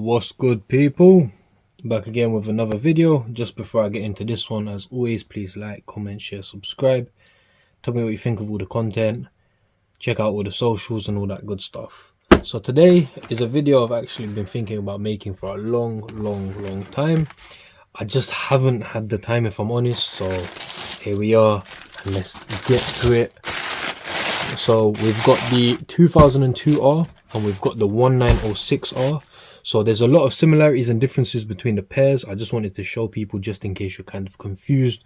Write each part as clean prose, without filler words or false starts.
What's good, people? Back again with another video. Just before I get into this one, as always, please like, comment, share, subscribe. Tell me what you think of all the content. Check out all the socials and all that good stuff. So today is a video I've actually been thinking about making for a long time. I just haven't had the time, if I'm honest. So here we are, and let's get to it. So we've got the 2002R and we've got the 1906R. So there's a lot of similarities and differences between the pairs. I just wanted to show people, just in case you're kind of confused,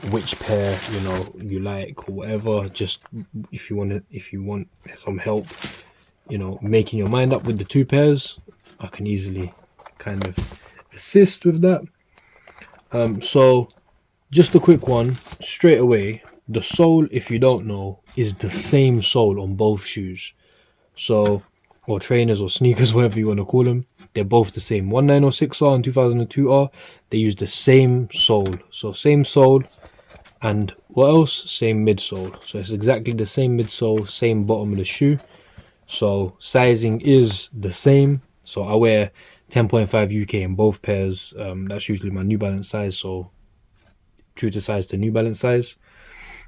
which pair you like or whatever. Just if you want some help, making your mind up with the two pairs, I can easily kind of assist with that. So just a quick one straight away. The sole, if you don't know, is the same sole on both shoes. So, or trainers or sneakers, whatever you want to call them, they're both the same. 1906R and 2002R, they use the same sole. So same sole, and what else? Same midsole. So it's exactly the same midsole, same bottom of the shoe. So sizing is the same. So I wear 10.5 UK in both pairs. That's usually my New Balance size. So true to size to New Balance size.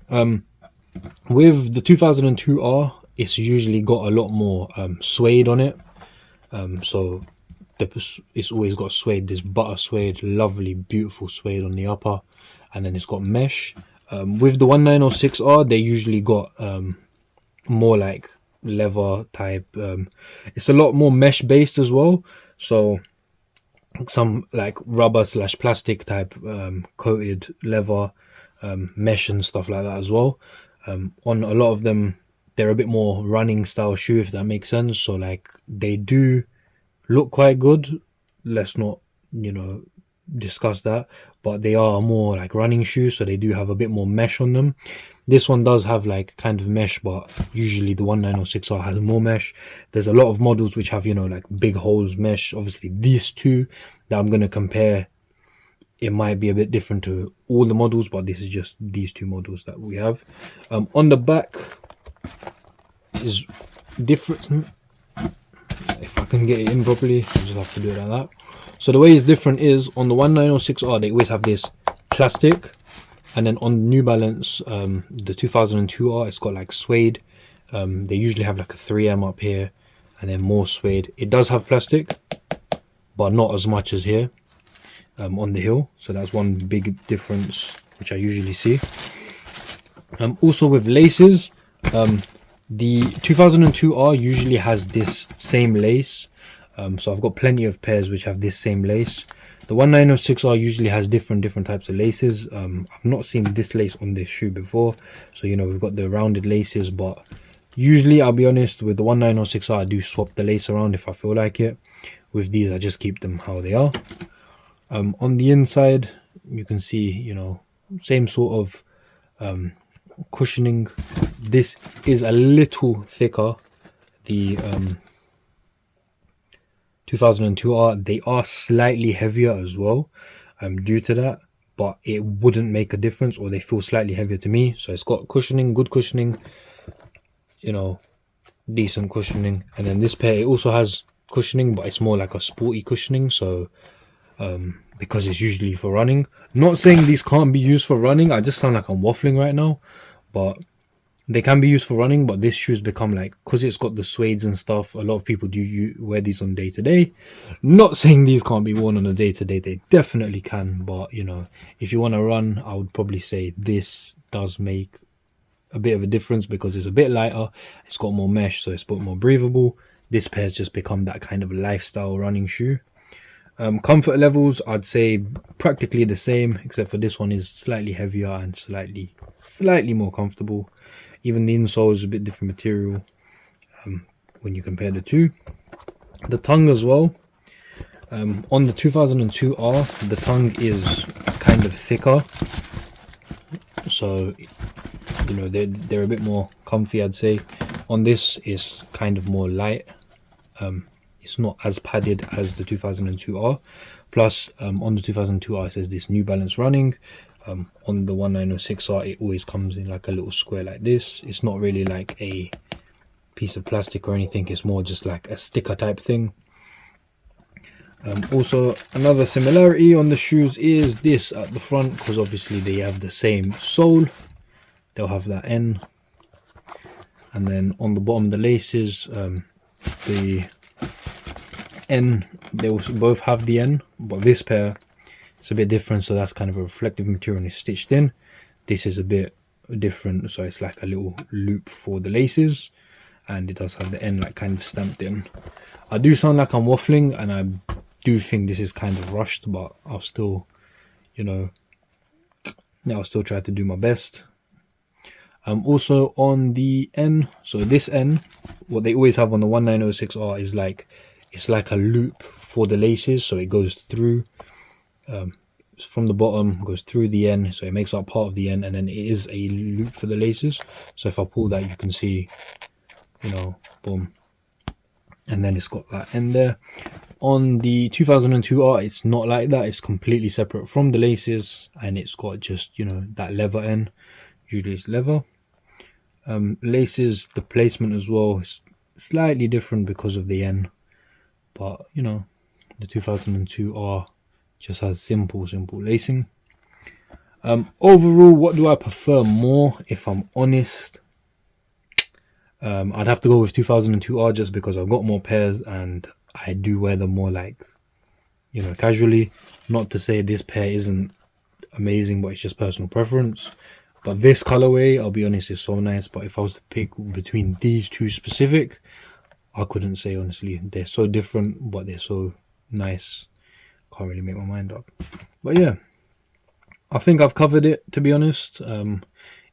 With the 2002R, it's usually got a lot more suede on it. So it's always got suede, this butter suede, lovely, beautiful suede on the upper, and then it's got mesh. With the 1906R, they usually got more like leather type. It's a lot more mesh based as well. So some like rubber / plastic type coated leather, mesh and stuff like that as well. On a lot of them, they're a bit more running style shoe, if that makes sense. So like they do look quite good. Let's not discuss that, but they are more like running shoes, so they do have a bit more mesh on them. This one does have like kind of mesh, but usually the 1906R has more mesh. There's a lot of models which have like big holes mesh. Obviously these two that I'm going to compare, it might be a bit different to all the models, but this is just these two models that we have. On the back is different. If I can get it in properly, I just have to do it like that. So the way it's different is, on the 1906R, they always have this plastic, and then on New Balance, the 2002R, it's got like suede. They usually have like a 3M up here, and then more suede. It does have plastic, but not as much as here. On the heel, so that's one big difference which I usually see. Also with laces, the 2002R usually has this same lace, so I've got plenty of pairs which have this same lace. The 1906R usually has different types of laces. I've not seen this lace on this shoe before, so we've got the rounded laces, but usually, I'll be honest, with the 1906R I do swap the lace around if I feel like it. With these, I just keep them how they are. On the inside, you can see, same sort of cushioning. This is a little thicker. The 2002R, they are slightly heavier as well, due to that, but it wouldn't make a difference, or they feel slightly heavier to me. So it's got cushioning, good cushioning, decent cushioning. And then this pair, it also has cushioning, but it's more like a sporty cushioning. So because it's usually for running. Not saying these can't be used for running, I just sound like I'm waffling right now, but they can be used for running. But this shoe's become like, because it's got the suedes and stuff, a lot of people do wear these on day to day. Not saying these can't be worn on a day to day, they definitely can, but if you want to run, I would probably say this does make a bit of a difference, because it's a bit lighter, it's got more mesh, so it's a bit more breathable. This pair's just become that kind of lifestyle running shoe. Comfort levels, I'd say practically the same, except for this one is slightly heavier and slightly more comfortable. Even the insole is a bit different material when you compare the two. The tongue as well. On the 2002R, the tongue is kind of thicker, so they're a bit more comfy, I'd say. On this is kind of more light. It's not as padded as the 2002R. Plus, on the 2002R, it says this New Balance running. On the 1906R, it always comes in like a little square like this. It's not really like a piece of plastic or anything, it's more just like a sticker type thing. Also, another similarity on the shoes is this at the front, because obviously they have the same sole. They'll have that N. And then on the bottom, the laces, the N, they also both have the N, but this pair, it's a bit different, so that's kind of a reflective material and it's stitched in. This is a bit different, so it's like a little loop for the laces, and it does have the N like kind of stamped in. I do sound like I'm waffling, and I do think this is kind of rushed, but I'll still, you know, I'll still try to do my best. Also on the N, so this N, what they always have on the 1906R is like, it's like a loop for the laces, so it goes through from the bottom, goes through the N, so it makes up part of the N, and then it is a loop for the laces. So if I pull that, you can see, you know, boom, and then it's got that N there. On the 2002R, it's not like that. It's completely separate from the laces, and it's got just, you know, that leather N. Usually it's leather. Laces, the placement as well is slightly different because of the N, but you know, the 2002R just has simple lacing. Overall, what do I prefer more, if I'm honest? I'd have to go with 2002R just because I've got more pairs and I do wear them more, like, you know, casually. Not to say this pair isn't amazing, but it's just personal preference. But this colorway, I'll be honest, is so nice. But if I was to pick between these two specific, I couldn't say, honestly. They're so different, but they're so nice. Can't really make my mind up. But yeah, I think I've covered it, to be honest.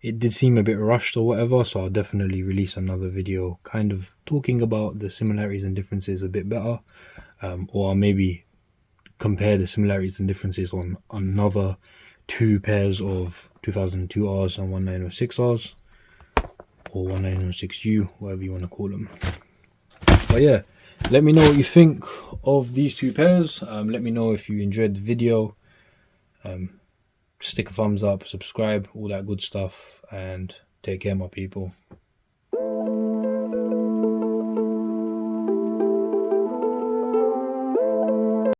It did seem a bit rushed or whatever, so I'll definitely release another video kind of talking about the similarities and differences a bit better. Or I'll maybe compare the similarities and differences on another 2 pairs of 2002Rs and 1906Rs, or 1906U, whatever you want to call them. But yeah, let me know what you think of these 2 pairs. Let me know if you enjoyed the video. Stick a thumbs up, subscribe, all that good stuff, and take care, my people.